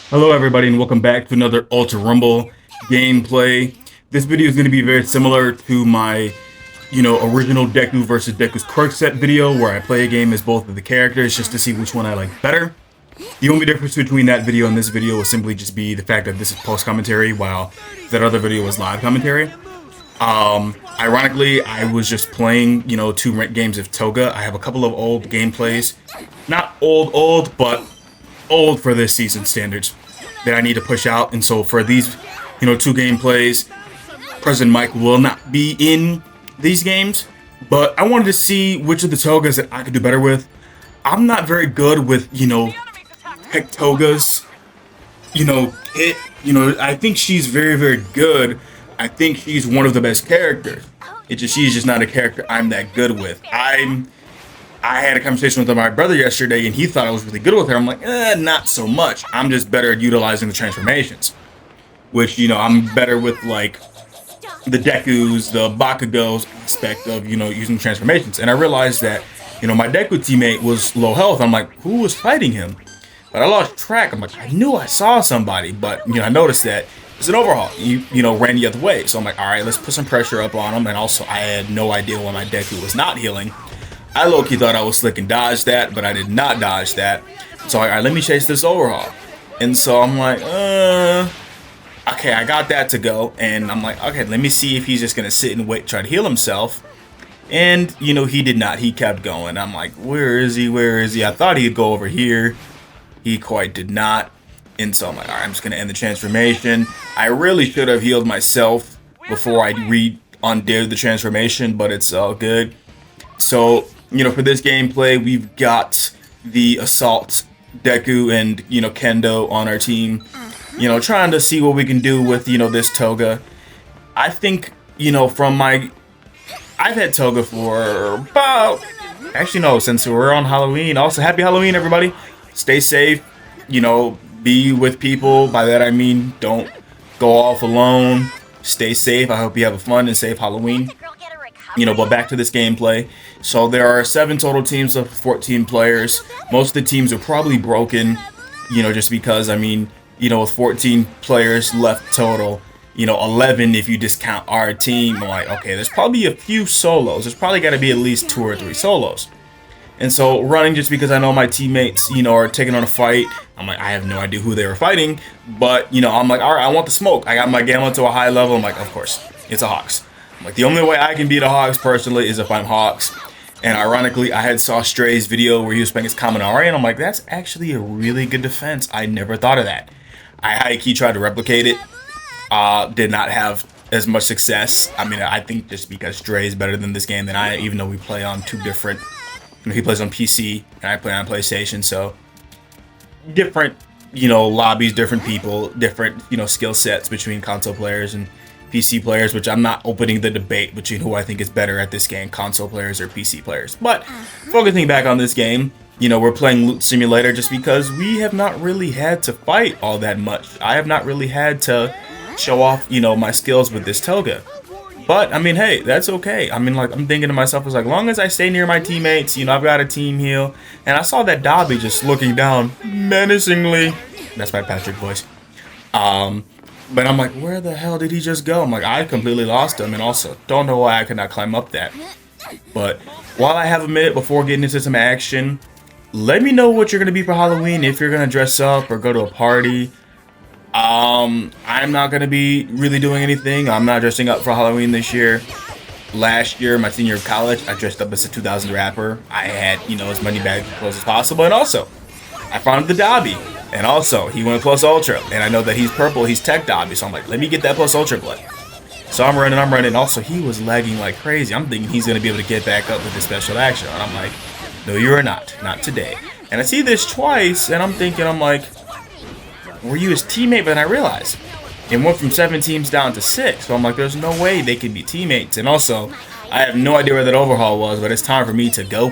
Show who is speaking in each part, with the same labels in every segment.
Speaker 1: Hello everybody and welcome back to another Ultra Rumble gameplay. This video is going to be very similar to my, original Deku versus Deku's quirk set video where I play a game as both of the characters just to see which one I like better. The only difference between that video and this video will simply just be the fact that this is post commentary while that other video was live commentary. Ironically, I was just playing, two games of Toga. I have a couple of old gameplays. Not old, but old for this season standards that I need to push out. And so for these, two gameplays, President Mike will not be in these games. But I wanted to see which of the Togas that I could do better with. I'm not very good with, tech Togas. I think she's very, very good. I think she's one of the best characters. She's just not a character I'm that good with. I had a conversation with my brother yesterday, and he thought I was really good with her. I'm like, not so much. I'm just better at utilizing the transformations, which, I'm better with, like, the Dekus, the Bakugos aspect of, using transformations. And I realized that, my Deku teammate was low health. I'm like, who was fighting him? But I lost track. I'm like, I knew I saw somebody, but, I noticed that it's an overhaul. Ran the other way. So I'm like, all right, let's put some pressure up on him. And also, I had no idea when my Deku was not healing. I low-key thought I was slick and dodged that, but I did not dodge that. So all right, let me chase this overhaul. And so I'm like, okay, I got that to go. And I'm like, okay, let me see if he's just going to sit and wait, try to heal himself. And, he did not. He kept going. I'm like, where is he? Where is he? I thought he'd go over here. He quite did not. And so I'm like, all right, I'm just going to end the transformation. I really should have healed myself before I undid the transformation, but it's all good. So, for this gameplay, we've got the Assault Deku and, Kendo on our team, trying to see what we can do with, this Toga. I think, I've had Toga for about, actually no, since we're on Halloween. Also, happy Halloween, everybody. Stay safe, be with people. By that, I mean, don't go off alone. Stay safe. I hope you have a fun and safe Halloween. But back to this gameplay. So there are 7 total teams of 14 players. Most of the teams are probably broken, just because, with 14 players left total, 11 if you discount our team. I'm like, okay, there's probably a few solos. There's probably got to be at least 2 or 3 solos. And so running just because I know my teammates, are taking on a fight. I'm like, I have no idea who they were fighting. But, I'm like, all right, I want the smoke. I got my gamma to a high level. I'm like, of course, it's a Hawks. I'm like, the only way I can beat a Hawks personally is if I'm Hawks. And ironically, I had saw Stray's video where he was playing his Kaminari, and I'm like, that's actually a really good defense. I never thought of that. I high-key tried to replicate it. Did not have as much success. I think just because Stray is better than this game than I am, even though we play on 2 different... he plays on PC, and I play on PlayStation, so... different, lobbies, different people, different, skill sets between console players and PC players, which I'm not opening the debate between who I think is better at this game, console players or PC players. But focusing back on this game, we're playing Loot Simulator just because we have not really had to fight all that much. I have not really had to show off, my skills with this Toga. But, hey, that's okay. I'm thinking to myself, as long as I stay near my teammates, I've got a team heal. And I saw that Dobby just looking down menacingly. That's my Patrick voice. But I'm like, where the hell did he just go? I'm like, I completely lost him, and also don't know why I could not climb up that. But while I have a minute before getting into some action, let me know what you're going to be for Halloween, if you're going to dress up or go to a party. I'm not going to be really doing anything. I'm not dressing up for Halloween this year. Last year, my senior year of college, I dressed up as a 2000 rapper. I had, as many bag clothes as possible, and also, I found the Dobby. And also, he went plus ultra, and I know that he's purple, he's tech Dobby, so I'm like, let me get that plus ultra blood. So I'm running. Also, he was lagging like crazy. I'm thinking he's going to be able to get back up with his special action. And I'm like, no, you are not today. And I see this twice, and I'm like, were you his teammate? But then I realized it went from 7 teams down to 6. So I'm like, there's no way they can be teammates. And also, I have no idea where that overhaul was, but it's time for me to go.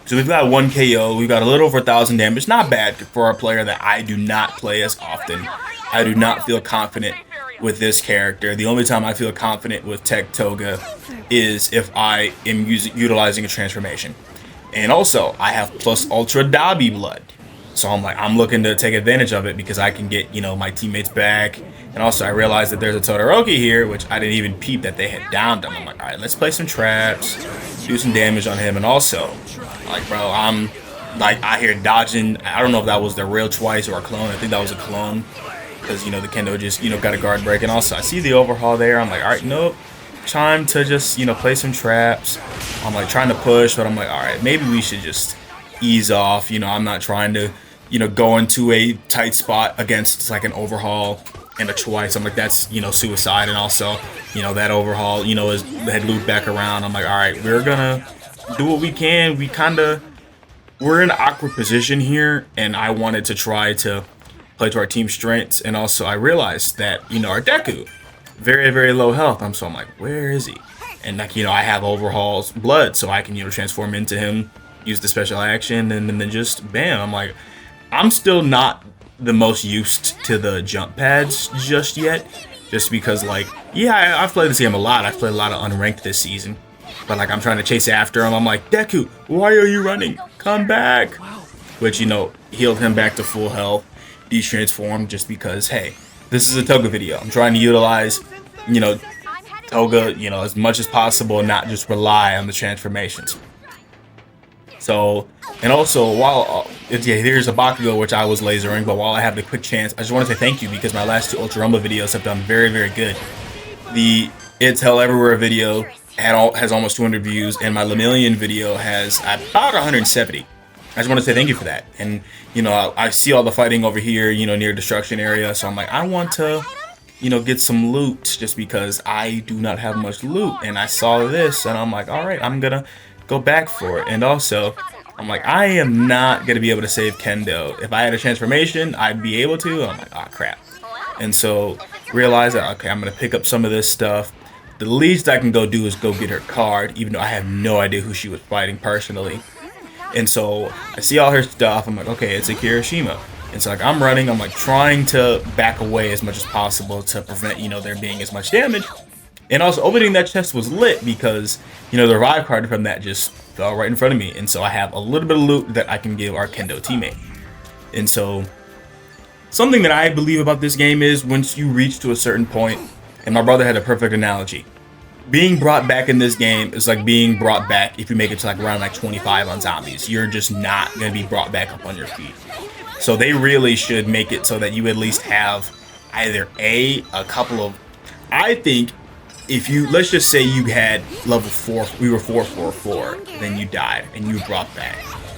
Speaker 1: So we've got 1 KO, we've got a little over 1,000 damage. Not bad for a player that I do not play as often. I do not feel confident with this character. The only time I feel confident with Tech Toga is if I am utilizing a transformation. And also, I have plus Ultra Dobby blood. So I'm like, I'm looking to take advantage of it because I can get, you know, my teammates back. And also I realized that there's a Todoroki here, which I didn't even peep that they had downed him. I'm like, all right, let's play some traps, do some damage on him. And also, like, bro, I'm like out here dodging. I don't know if that was the real twice or a clone. I think that was a clone because, you know, the Kendo just, you know, got a guard break. And also I see the overhaul there. I'm like, all right, nope. Time to just, you know, play some traps. I'm like trying to push, but I'm like, all right, maybe we should just ease off. You know, I'm not trying to, you know, go into a tight spot against like an overhaul and a twice. I'm like, that's, you know, suicide. And also, you know, that overhaul, you know, is had looped back around. I'm like, all right, we're gonna do what we can. We're in an awkward position here, and I wanted to try to play to our team's strengths. And also I realized that, you know, our Deku, very, very low health. So I'm like, where is he? And like, you know, I have overhaul's blood, so I can, you know, transform into him, use the special action, and then just bam. I'm like, I'm still not the most used to the jump pads just yet, just because like, yeah, I've played this game a lot. I've played a lot of unranked this season, but like I'm trying to chase after him. I'm like, Deku, why are you running? Come back. Which, you know, healed him back to full health, detransformed just because, hey, this is a Toga video. I'm trying to utilize, you know, Toga, you know, as much as possible, not just rely on the transformations. So, and also, while, yeah, here's a Bakugo, which I was lasering, but while I have the quick chance, I just want to say thank you because my last 2 Ultra Rumble videos have done very, very good. The It's Hell Everywhere video has almost 200 views, and my Lemillion video has about 170. I just want to say thank you for that. And, you know, I see all the fighting over here, you know, near destruction area. So I'm like, I want to, you know, get some loot just because I do not have much loot. And I saw this and I'm like, all right, I'm going to go back for it. And also, I'm like, I am not going to be able to save Kendo. If I had a transformation, I'd be able to. I'm like, oh, crap. And so realize that, okay, I'm going to pick up some of this stuff. The least I can go do is go get her card, even though I have no idea who she was fighting personally. And so I see all her stuff. I'm like, okay, it's a Kirishima. And so like I'm running, I'm like trying to back away as much as possible to prevent, you know, there being as much damage. And also opening that chest was lit because, you know, the revive card from that just fell right in front of me. And so I have a little bit of loot that I can give our Kendo teammate. And so something that I believe about this game is once you reach to a certain point, and my brother had a perfect analogy. Being brought back in this game is like being brought back if you make it to like around like 25 on zombies. You're just not going to be brought back up on your feet. So they really should make it so that you at least have either a couple of, I think if you, let's just say you had level 4, we were 444, then you died and you were brought back.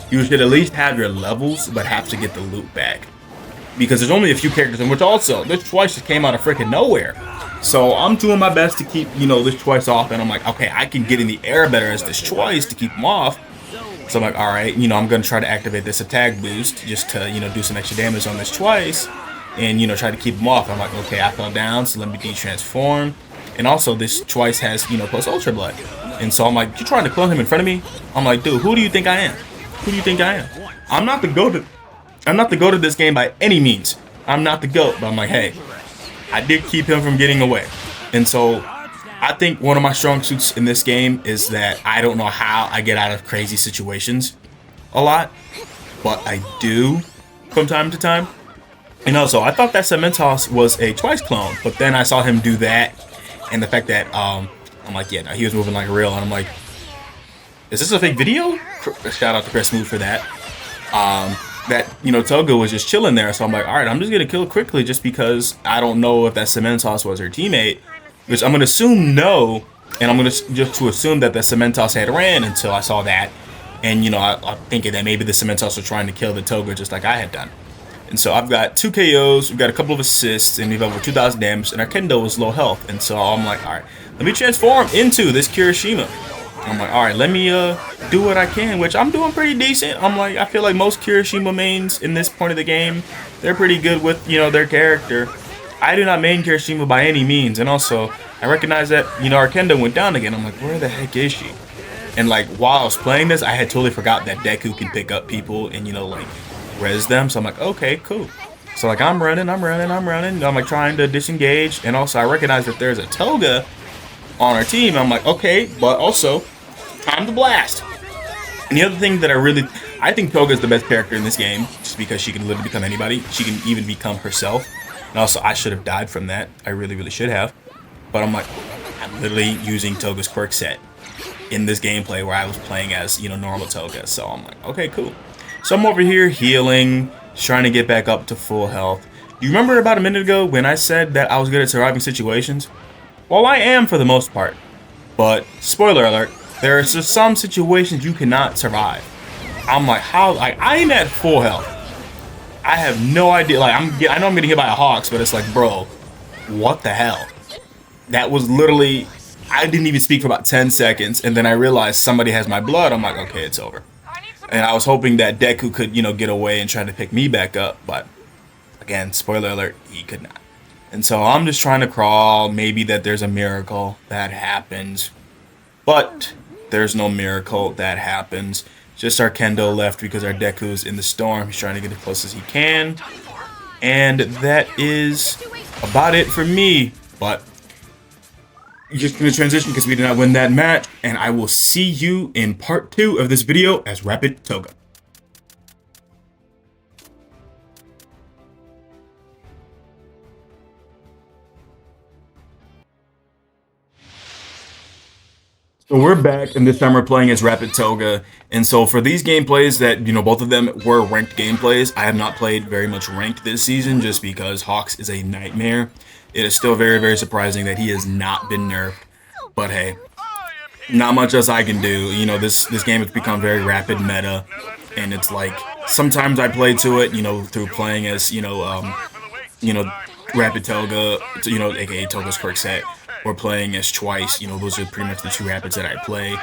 Speaker 1: You should at least have your levels, but have to get the loot back. Because there's only a few characters, in which also, this twice just came out of freaking nowhere. So I'm doing my best to keep, you know, this twice off, and I'm like, okay, I can get in the air better as this twice to keep him off. So I'm like, all right, you know, I'm gonna try to activate this attack boost just to, you know, do some extra damage on this twice, and you know, try to keep him off. I'm like, okay, I fell down, so let me de-transform. And also, this twice has, you know, plus ultra blood, and so I'm like, you trying to clone him in front of me? I'm like, dude, who do you think I am? Who do you think I am? I'm not the GOAT. I'm not the GOAT of this game by any means. I'm not the GOAT, but I'm like, hey, I did keep him from getting away. And so I think one of my strong suits in this game is that I don't know how I get out of crazy situations a lot, but I do from time to time. And also, I thought that Cementos was a twice clone, but then I saw him do that, and the fact that I'm like, yeah, no, he was moving like real, and I'm like, is this a fake video? Shout out to Chris Smooth for that. That, you know, Toga was just chilling there. So I'm like, all right, I'm just going to kill quickly just because I don't know if that Cementos was her teammate, which I'm going to assume no. And I'm going to just to assume that the Cementos had ran until I saw that. And, you know, I'm thinking that maybe the Cementos were trying to kill the Toga just like I had done. And so I've got 2 KOs, we've got a couple of assists, and we've over 2,000 damage, and our Kendo was low health. And so I'm like, all right, let me transform into this Kirishima. I'm like, all right, let me do what I can, which I'm doing pretty decent. I'm like, I feel like most Kirishima mains in this point of the game, they're pretty good with, you know, their character. I do not main Kirishima by any means, and also I recognize that, you know, our Kendo went down again. I'm like, where the heck is she? And like while I was playing this, I had totally forgot that Deku can pick up people and, you know, like res them. So I'm like, okay, cool. So like I'm running. I'm like trying to disengage, and also I recognize that there's a Toga on our team. I'm like, okay, but also I'm the blast. And the other thing that I think Toga is the best character in this game, just because she can literally become anybody. She can even become herself. And also, I should have died from that. I really, really should have. But I'm like, I'm literally using Toga's quirk set in this gameplay where I was playing as, you know, normal Toga. So I'm like, okay, cool. So I'm over here healing, trying to get back up to full health. You remember about a minute ago when I said that I was good at surviving situations? Well, I am for the most part. But, spoiler alert, there are just some situations you cannot survive. I'm like, how? Like, I'm at full health. I have no idea. Like, I know I'm getting hit by a Hawks, but it's like, bro, what the hell? That was literally, I didn't even speak for about 10 seconds, and then I realized somebody has my blood. I'm like, okay, it's over. And I was hoping that Deku could, you know, get away and try to pick me back up, but again, spoiler alert, he could not. And so I'm just trying to crawl. Maybe that there's a miracle that happens, but there's no miracle that happens. Just our Kendo left because our Deku's in the storm. He's trying to get as close as he can. And that is about it for me. But just going to transition because we did not win that match. And I will see you in part 2 of this video as Rapid Toga. So we're back, and this time we're playing as Rapid Toga. And so for these gameplays that, you know, both of them were ranked gameplays, I have not played very much ranked this season just because Hawks is a nightmare. It is still very, very surprising that he has not been nerfed. But hey, not much else I can do. You know, this game has become very rapid meta. And it's like, sometimes I play to it, you know, through playing as, Rapid Toga, you know, aka Toga's quirk set. Or playing as Twice, you know, those are pretty much the two rapids that I play.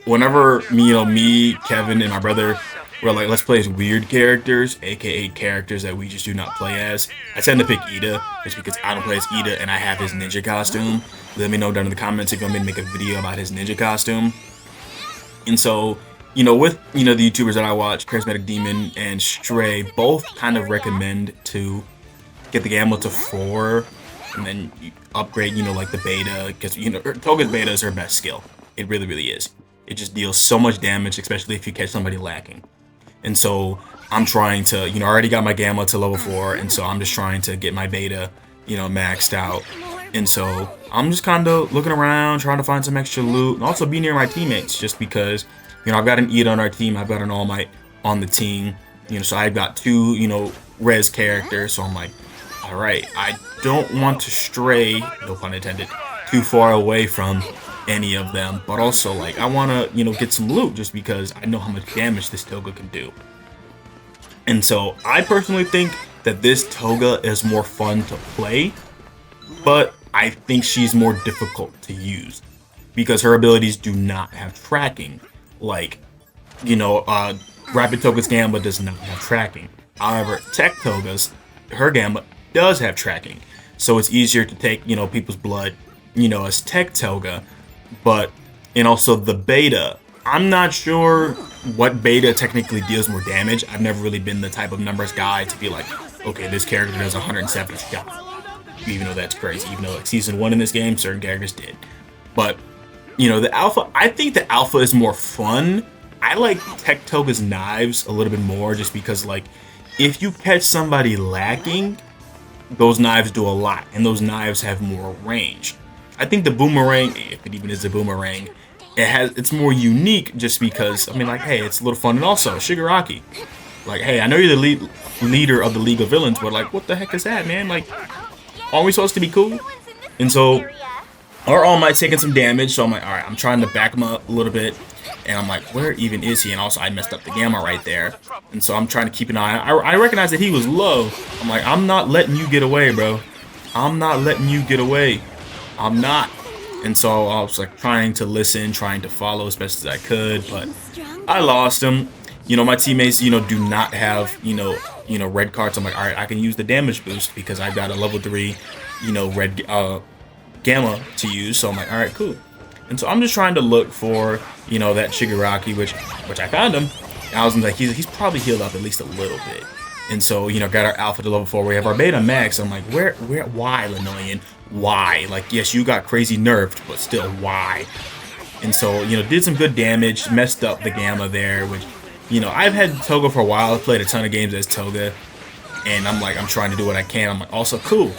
Speaker 1: Whenever me, Kevin, and my brother were like, let's play as weird characters, aka characters that we just do not play as, I tend to pick Ida, just because I don't play as Ida and I have his ninja costume. Let me know down in the comments if you want me to make a video about his ninja costume. And so, you know, with, you know, the YouTubers that I watch, Charismatic Demon and Stray, both kind of recommend to get the gamma to 4. And then you upgrade, you know, like the beta, because, you know, Toga's beta is her best skill. It really, really is. It just deals so much damage, especially if you catch somebody lacking. And so I'm trying to, you know, I already got my gamma to level 4, and so I'm just trying to get my beta, you know, maxed out. And so I'm just kind of looking around, trying to find some extra loot, and also be near my teammates, just because, you know, I've got an Ida on our team, I've got an All Might on the team, you know, so I've got 2, you know, res characters, so I'm like, alright, I don't want to stray, no pun intended, too far away from any of them, but also, like, I want to, you know, get some loot just because I know how much damage this Toga can do. And so, I personally think that this Toga is more fun to play, but I think she's more difficult to use because her abilities do not have tracking. Like, you know, Rapid Toga's Gamma does not have tracking. However, Tech Toga's, her Gamma does have tracking, so it's easier to take, you know, people's blood, you know, as Tech Toga. But, and also the beta, I'm not sure what beta technically deals more damage. I've never really been the type of numbers guy to be like, okay, this character does 170 shot, even though that's crazy, even though like season 1 in this game certain characters did. But, you know, the alpha, I think the alpha is more fun. I like Tech Toga's knives a little bit more just because, like, if you catch somebody lacking, those knives do a lot, and those knives have more range. I think the boomerang, if it even is a boomerang, it's more unique just because, I mean, like, hey, it's a little fun. And also, Shigaraki, like, hey, I know you're the leader of the League of Villains, but, like, what the heck is that, man? Like, aren't we supposed to be cool? And so, our All Might's taking some damage, so I'm like, alright, I'm trying to back him up a little bit. And I'm like, where even is he? And also, I messed up the gamma right there. And so I'm trying to keep an eye. I recognize that he was low. I'm like, I'm not letting you get away, bro. I'm not letting you get away. I'm not. And so I was like trying to listen, trying to follow as best as I could. But I lost him. You know, my teammates, you know, do not have, you know, red cards. I'm like, all right, I can use the damage boost because I've got a level 3, you know, red gamma to use. So I'm like, all right, cool. And so I'm just trying to look for, you know, that Shigaraki, which I found him. And I was like, he's probably healed up at least a little bit. And so, you know, got our alpha to level 4. We have our beta max. I'm like, why, Lenoyan? Why? Like, yes, you got crazy nerfed, but still, why? And so, you know, did some good damage, messed up the gamma there, which, I've had Toga for a while. I've played a ton of games as Toga, and I'm trying to do what I can. I'm like, also cool.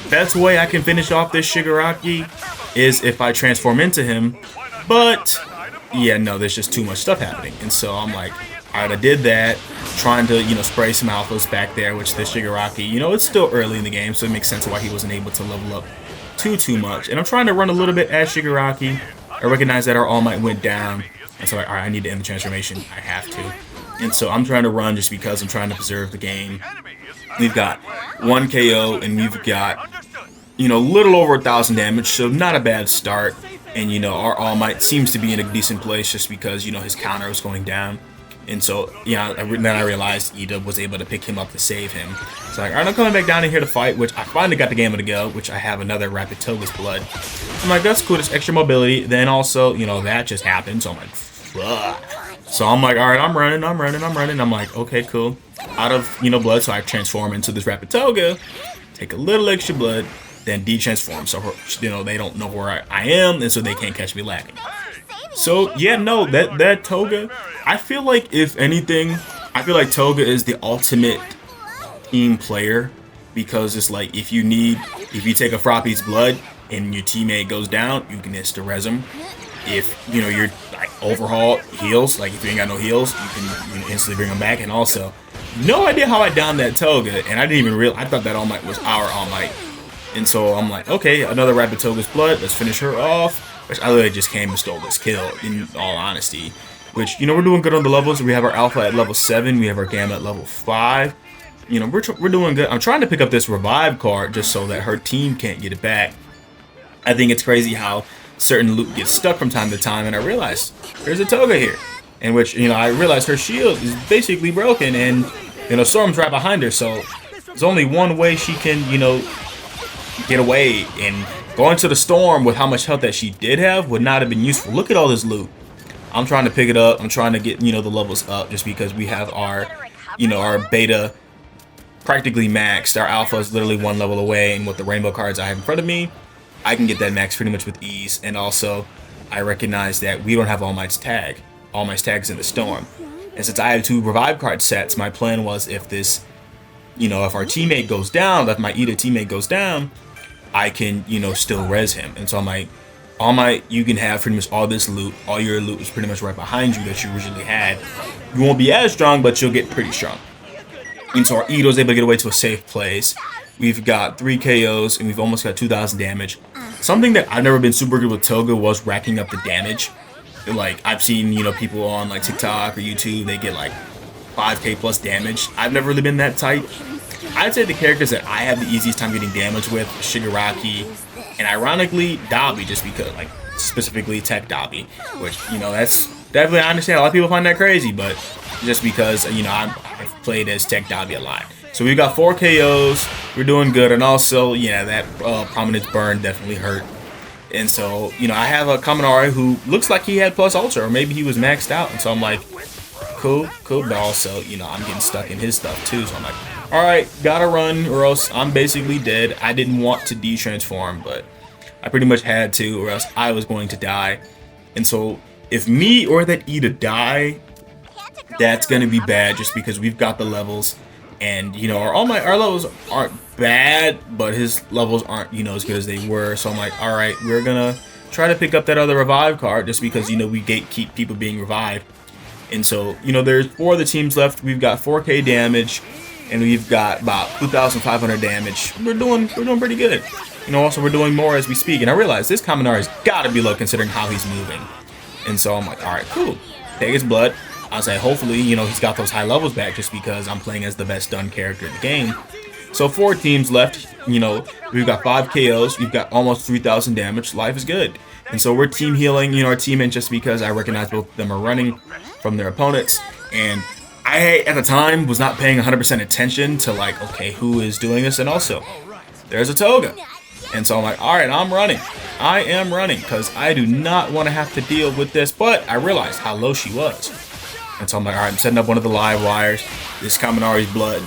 Speaker 1: Best way I can finish off this Shigaraki is if I transform into him, but yeah, no, there's just too much stuff happening, and so I'm like, all right, I did that, trying to spray some alphas back there, which the Shigaraki, it's still early in the game, so it makes sense why he wasn't able to level up too much, and I'm trying to run a little bit as Shigaraki. I recognize that our All Might went down, and so all right, I need to end the transformation. I have to, and so I'm trying to run just because I'm trying to preserve the game. We've got 1 KO, and we've got little over 1,000 damage, so not a bad start. And our All Might seems to be in a decent place just because his counter was going down. And so then I realized Ida was able to pick him up to save him. So like, all right, I'm coming back down in here to fight, which I finally got the game to go, which I have another Rapid Toga's Blood. I'm like, that's cool, it's extra mobility. Then also, that just happened, so I'm like, fuck. So I'm like, all right, I'm running. I'm like, okay, cool. Out of blood, so I transform into this Rapid Toga, take a little extra blood, then de-transform, so they don't know where I am, and so they can't catch me lacking. So yeah, no, that Toga, I feel like if anything, I feel like Toga is the ultimate team player, because it's like if you take a Froppy's blood and your teammate goes down, you can insta-res him. If you're like overhaul heals, like if you ain't got no heals, you can instantly bring them back. And also, no idea how I downed that Toga, and I didn't even realize, I thought that All Might was our All Might. And so I'm like, okay, another Rapid Toga's Blood, let's finish her off. Which I literally just came and stole this kill, in all honesty. Which, we're doing good on the levels. We have our Alpha at level 7, we have our Gamma at level 5. We're doing good. I'm trying to pick up this Revive card just so that her team can't get it back. I think it's crazy how certain loot gets stuck from time to time, and I realized there's a Toga here. In which, I realized her shield is basically broken, and, Storm's right behind her, so there's only one way she can, get away, and going to the Storm with how much health that she did have would not have been useful. Look at all this loot. I'm trying to pick it up. I'm trying to get, the levels up just because we have our, our beta practically maxed. Our alpha is literally 1 level away, and with the rainbow cards I have in front of me, I can get that max pretty much with ease. And also, I recognize that we don't have All Might's tag. All Might's tag is in the Storm. And since I have 2 Revive card sets, my plan was if this, if our teammate goes down, if my Ida teammate goes down, I can, still res him. And so I'm like, All Might, you can have pretty much all this loot. All your loot is pretty much right behind you that you originally had. You won't be as strong, but you'll get pretty strong. And so our Ida was able to get away to a safe place. We've got 3 KOs, and we've almost got 2,000 damage. Something that I've never been super good with Toga was racking up the damage. Like, I've seen, people on, like, TikTok or YouTube, they get, like, 5k plus damage. I've never really been that tight. I'd say the characters that I have the easiest time getting damage with, Shigaraki, and ironically, Dabi, just because, like, specifically Tech Dabi, which, that's definitely, I understand, a lot of people find that crazy, but just because, I've played as Tech Dabi a lot. So we've got 4 KOs, we're doing good, and also, yeah, that Prominence Burn definitely hurt. And so, I have a Kaminari who looks like he had plus ultra, or maybe he was maxed out, and so I'm like, cool, but also, I'm getting stuck in his stuff too, so I'm like, alright, gotta run, or else I'm basically dead. I didn't want to de-transform, but I pretty much had to, or else I was going to die. And so, if me or that Ida die, that's gonna be bad, just because we've got the levels. And, our levels aren't bad, but his levels aren't, as good as they were. So I'm like, alright, we're gonna try to pick up that other Revive card, just because, we gatekeep people being revived. And so, there's 4 of the teams left. We've got 4k damage, and we've got about 2,500 damage. We're doing pretty good. Also we're doing more as we speak. And I realize this Kaminari's gotta be low considering how he's moving. And so I'm like, alright, cool. Take his blood. I say, hopefully, he's got those high levels back just because I'm playing as the best stun character in the game. So 4 teams left, we've got 5 KOs, we've got almost 3,000 damage, life is good. And so we're team healing, our teammates, just because I recognize both of them are running from their opponents. And I, at the time, was not paying 100% attention to, like, okay, who is doing this? And also, there's a Toga. And so I'm like, alright, I'm running. I am running, because I do not want to have to deal with this. But I realized how low she was. And so I'm like, alright, I'm setting up one of the live wires. This Kaminari's blood,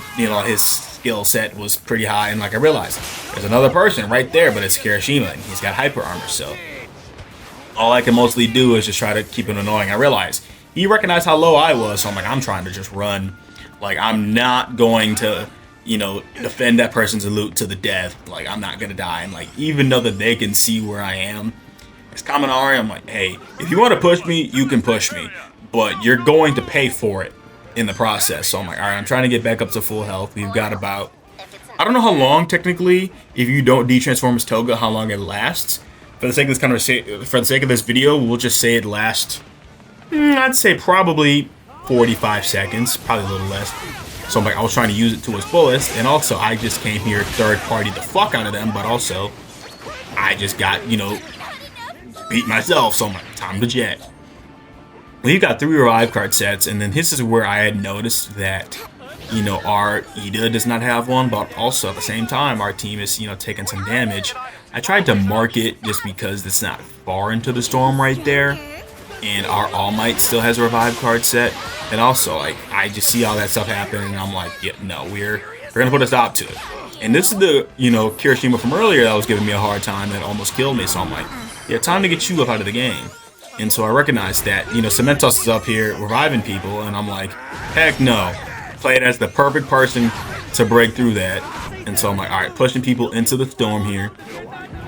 Speaker 1: his skill set was pretty high. And like I realized, there's another person right there, but it's Kirishima, and he's got hyper armor. So all I can mostly do is just try to keep him annoying. I realize he recognized how low I was. So I'm like, I'm trying to just run. Like, I'm not going to, you know, defend that person's loot to the death. Like, I'm not gonna die. And like, even though that they can see where I am, as Kaminari, I'm like, hey, if you want to push me, you can push me, but you're going to pay for it in the process. So I'm like, all right, I'm trying to get back up to full health. We've got about, I don't know how long technically, if you don't de-transform as Toga, how long it lasts. For the sake of this for the sake of this video, we'll just say it lasts. I'd say probably 45 seconds, probably a little less. So I'm like, I was trying to use it to its fullest, and also I just came here third party the fuck out of them, but also I just got, you know, beat myself. So I'm like, time to jet. We've got 3 revive card sets, and then this is where I had noticed that, you know, our Ida does not have one, but also at the same time our team is, you know, taking some damage. I tried to mark it just because it's not far into the storm right there, and our All Might still has a revive card set, and also like I just see all that stuff happen, and I'm like, yeah, no, we're gonna put a stop to it. And this is the, you know, Kirishima from earlier that was giving me a hard time that almost killed me. So I'm like, yeah, time to get you up out of the game. And so I recognized that, you know, Cementos is up here reviving people, and I'm like, heck no, play it as the perfect person to break through that. And so I'm like, all right, pushing people into the storm here.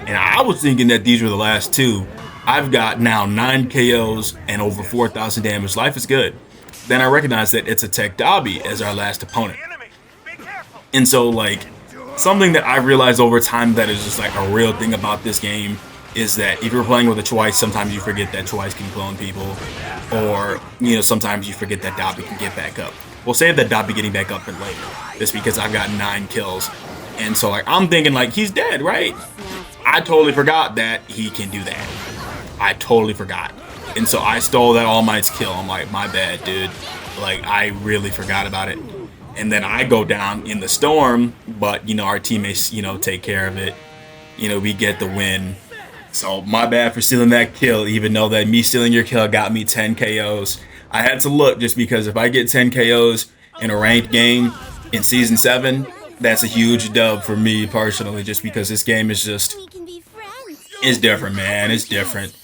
Speaker 1: And I was thinking that these were the last 2. I've got now 9 KOs and over 4,000 damage. Life is good. Then I recognize that it's a Tech Dabi as our last opponent. And so, like, something that I realized over time that is just like a real thing about this game is that if you're playing with a Twice, sometimes you forget that Twice can clone people. Or, you know, sometimes you forget that Dabi can get back up. We'll save that Dabi getting back up for later. Just because I've got 9 kills. And so, like, I'm thinking, like, he's dead, right? I totally forgot that he can do that. I totally forgot. And so I stole that All Might's kill. I'm like, my bad, dude. Like, I really forgot about it. And then I go down in the storm, but, you know, our teammates, you know, take care of it. You know, we get the win. So my bad for stealing that kill, even though that me stealing your kill got me 10 KOs. I had to look just because if I get 10 KOs in a ranked game in Season 7, that's a huge dub for me personally, just because this game is just, it's different, man. It's different.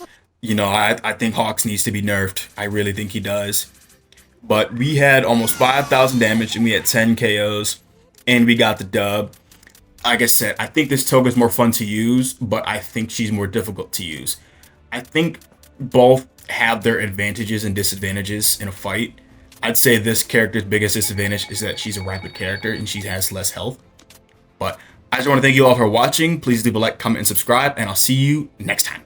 Speaker 1: You know, I think Hawks needs to be nerfed. I really think he does. But we had almost 5,000 damage and we had 10 KOs and we got the dub. Like I said, I think this Toga is more fun to use, but I think she's more difficult to use. I think both have their advantages and disadvantages in a fight. I'd say this character's biggest disadvantage is that she's a rapid character and she has less health. But I just want to thank you all for watching. Please leave a like, comment, and subscribe, and I'll see you next time.